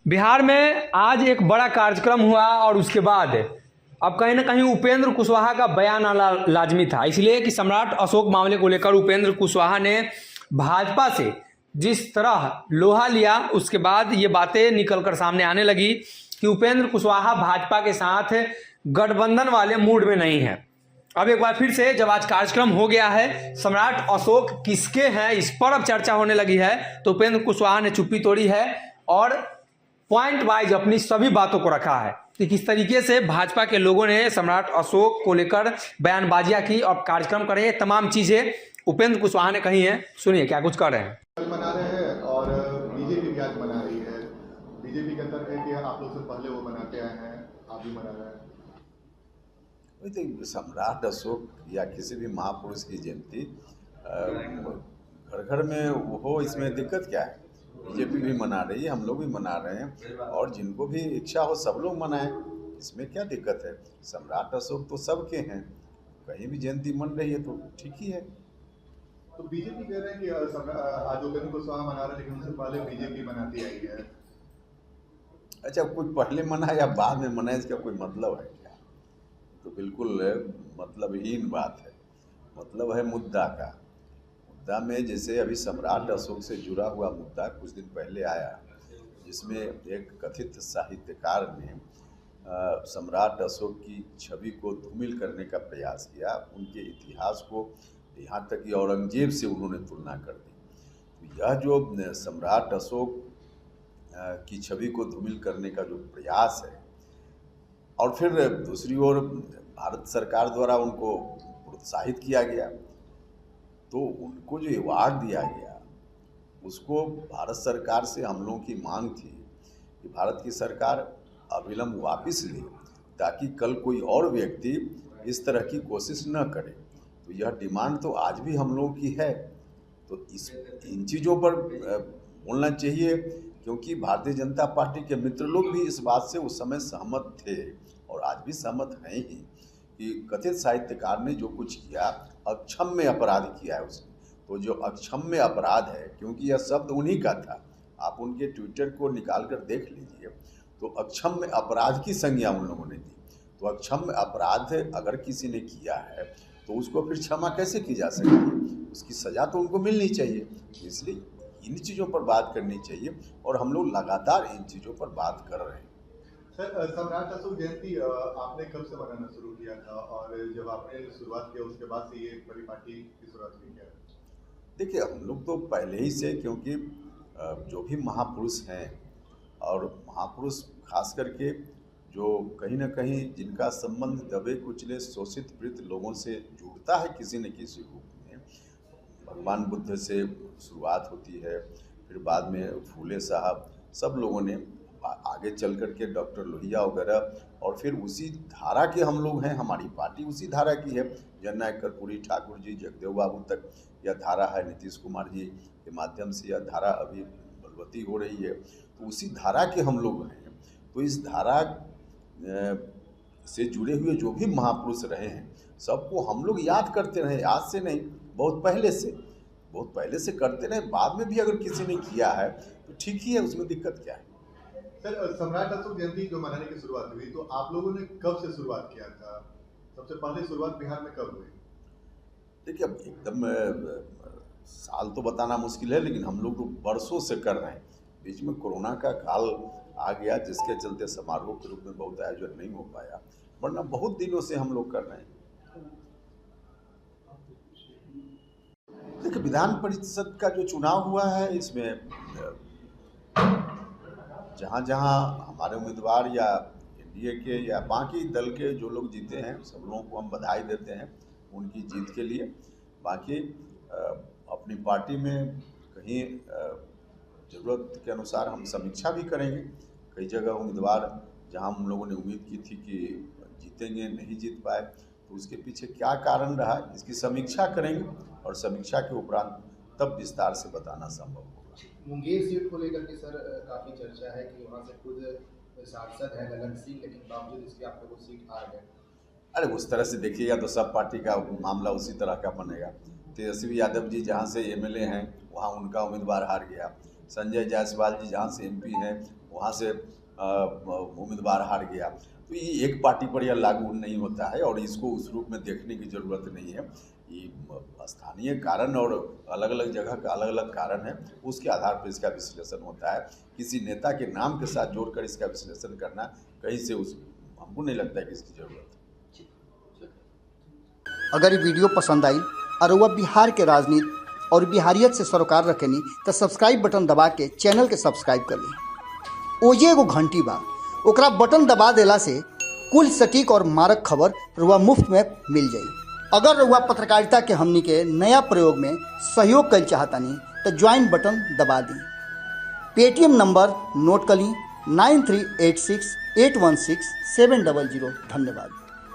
बिहार में आज एक बड़ा कार्यक्रम हुआ और उसके बाद अब कहीं ना कहीं उपेंद्र कुशवाहा का बयान आना लाजमी था, इसलिए कि सम्राट अशोक मामले को लेकर उपेंद्र कुशवाहा ने भाजपा से जिस तरह लोहा लिया, उसके बाद ये बातें निकलकर सामने आने लगी कि उपेंद्र कुशवाहा भाजपा के साथ गठबंधन वाले मूड में नहीं है। अब एक बार फिर से जब आज कार्यक्रम हो गया है, सम्राट अशोक किसके हैं इस पर अब चर्चा होने लगी है, तो उपेंद्र कुशवाहा ने चुप्पी तोड़ी है और पॉइंट वाइज अपनी सभी बातों को रखा है कि किस तरीके से भाजपा के लोगों ने सम्राट अशोक को लेकर बयानबाजियां की और कार्यक्रम करे, तमाम चीजें उपेंद्र कुशवाहा ने कही हैं। सुनिए क्या कुछ कर रहे हैं। मना रहे हैं और बीजेपी भी आज मना रही है। बीजेपी कहता है कि आप लोग से पहले वो मनाते आए हैं, आप भी मना रहे हैं। तो सम्राट अशोक या किसी भी महापुरुष की जयंती घर घर में हो, इसमें दिक्कत क्या है। बीजेपी भी मना रही है, हम लोग भी मना रहे हैं और जिनको भी इच्छा हो सब लोग मनाएं, इसमें क्या दिक्कत है। सम्राट अशोक तो सबके हैं, कहीं भी जयंती मन रही है तो ठीक ही है। तो बीजेपी कह रहे हैं कि आज उपेंद्र कुशवाहा मना रहे हैं, लेकिन उससे पहले बीजेपी मनाती आई है। अच्छा, कोई पहले मना या बाद में मना, इसका कोई मतलब है क्या? तो बिल्कुल मतलबहीन बात है। मतलब है मुद्दा का। मुद्दा में जैसे अभी सम्राट अशोक से जुड़ा हुआ मुद्दा कुछ दिन पहले आया, जिसमें एक कथित साहित्यकार ने सम्राट अशोक की छवि को धूमिल करने का प्रयास किया। उनके इतिहास को, यहाँ तक कि औरंगजेब से उन्होंने तुलना कर दी। तो यह जो सम्राट अशोक की छवि को धूमिल करने का जो प्रयास है, और फिर दूसरी ओर भारत सरकार द्वारा उनको प्रोत्साहित किया गया, तो उनको जो अवार्ड दिया गया उसको भारत सरकार से हम लोगों की मांग थी कि भारत की सरकार अविलंब वापस ले, ताकि कल कोई और व्यक्ति इस तरह की कोशिश न करे। तो यह डिमांड तो आज भी हम लोगों की है। तो इन चीज़ों पर बोलना चाहिए, क्योंकि भारतीय जनता पार्टी के मित्र लोग भी इस बात से उस समय सहमत थे और आज भी सहमत हैं ही कि कथित साहित्यकार ने जो कुछ किया, अक्षम्य अपराध किया है उसने। तो जो अक्षम्य अपराध है, क्योंकि यह शब्द उन्हीं का था, आप उनके ट्विटर को निकाल कर देख लीजिए, तो अक्षम्य अपराध की संज्ञा उन लोगों ने दी। तो अक्षम्य अपराध अगर किसी ने किया है तो उसको फिर क्षमा कैसे की जा सकती है? उसकी सज़ा तो उनको मिलनी चाहिए। इसलिए इन चीज़ों पर बात करनी चाहिए और हम लोग लगातार इन चीज़ों पर बात कर रहे हैं। सर, सम्राट अशोक जयंती आपने कब से मनाना शुरू किया था, और जब आपने शुरुआत किया उसके बाद से ये बड़ी पार्टी की शुरुआत हुई क्या? देखिए, हम लोग तो पहले ही से, क्योंकि जो भी महापुरुष हैं, और महापुरुष खास करके जो कहीं ना कहीं जिनका संबंध दबे कुचले शोषित पीड़ित लोगों से जुड़ता है किसी न किसी रूप में, भगवान बुद्ध से शुरुआत होती है, फिर बाद में फूले साहब, सब लोगों ने आगे चल कर के डॉक्टर लोहिया वगैरह, और फिर उसी धारा के हम लोग हैं। हमारी पार्टी उसी धारा की है। जननायक कर्पूरी ठाकुर जी, जगदेव बाबू तक यह धारा है। नीतीश कुमार जी के माध्यम से यह धारा अभी बलवती हो रही है। तो उसी धारा के हम लोग हैं। तो इस धारा से जुड़े हुए जो भी महापुरुष रहे हैं, सबको हम लोग याद करते रहे। आज से नहीं, बहुत पहले से करते रहे। बाद में भी अगर किसी ने किया है तो ठीक ही है, उसमें दिक्कत क्या है। सर, सम्राट अशोक जयंती जो मनाने की शुरुआत हुई, तो आप लोगों ने कब से शुरुआत किया था? सबसे पहले शुरुआत बिहार में कब हुई? देखिए, अब एकदम साल तो बताना मुश्किल है, लेकिन हम लोग तो बरसों से कर रहे हैं। बीच में कोरोना का काल आ गया, जिसके चलते समारोह के रूप में बहुत आयोजन नहीं हो पाया, वरना बहुत दिनों से हम लोग कर रहे हैं। देखिए, विधान परिषद का जो चुनाव हुआ है, इसमें जहाँ जहाँ हमारे उम्मीदवार या एनडीए के या बाकी दल के जो लोग जीते हैं, सब लोगों को हम बधाई देते हैं उनकी जीत के लिए। बाकी अपनी पार्टी में कहीं ज़रूरत के अनुसार हम समीक्षा भी करेंगे। कई जगह उम्मीदवार जहां हम लोगों ने उम्मीद की थी कि जीतेंगे, नहीं जीत पाए, तो उसके पीछे क्या कारण रहा, इसकी समीक्षा करेंगे और समीक्षा के उपरांत तब विस्तार से बताना संभव होगा। मुंगेर सीट को लेकर के सर काफ़ी चर्चा है कि वहाँ से खुद सांसद है ललन सिंह, लेकिन बावजूद इसके आप लोगों को सीट हार गए। अरे, उस तरह से देखिएगा तो सब पार्टी का मामला उसी तरह का बनेगा। तेजस्वी यादव जी जहाँ से एमएलए हैं, वहाँ उनका उम्मीदवार हार गया। संजय जायसवाल जी जहाँ से एमपी हैं, वहाँ से उम्मीदवार हार गया। तो ये एक पार्टी पर यह लागू नहीं होता है और इसको उस रूप में देखने की ज़रूरत नहीं है। ये स्थानीय कारण और अलग अलग जगह का अलग अलग कारण है, उसके आधार पर इसका विश्लेषण होता है। किसी नेता के नाम के साथ जोड़कर इसका विश्लेषण करना कहीं से हमको नहीं लगता है कि इसकी ज़रूरत है। अगर ये वीडियो पसंद आई और वह बिहार के राजनीति और बिहारियत से सरोकार रखेनी तो सब्सक्राइब बटन दबा के चैनल के सब्सक्राइब कर ली। ओजे एगो घंटी बा, ओकरा बटन दबा देला से कुल सटीक और मारक खबर रुआ मुफ्त में मिल जाई। अगर रुआ पत्रकारिता के हमनी के नया प्रयोग में सहयोग कर चाहतानी तो ज्वाइन बटन दबा दी। पेटीएम नंबर नोट कर ली 9386816700। धन्यवाद।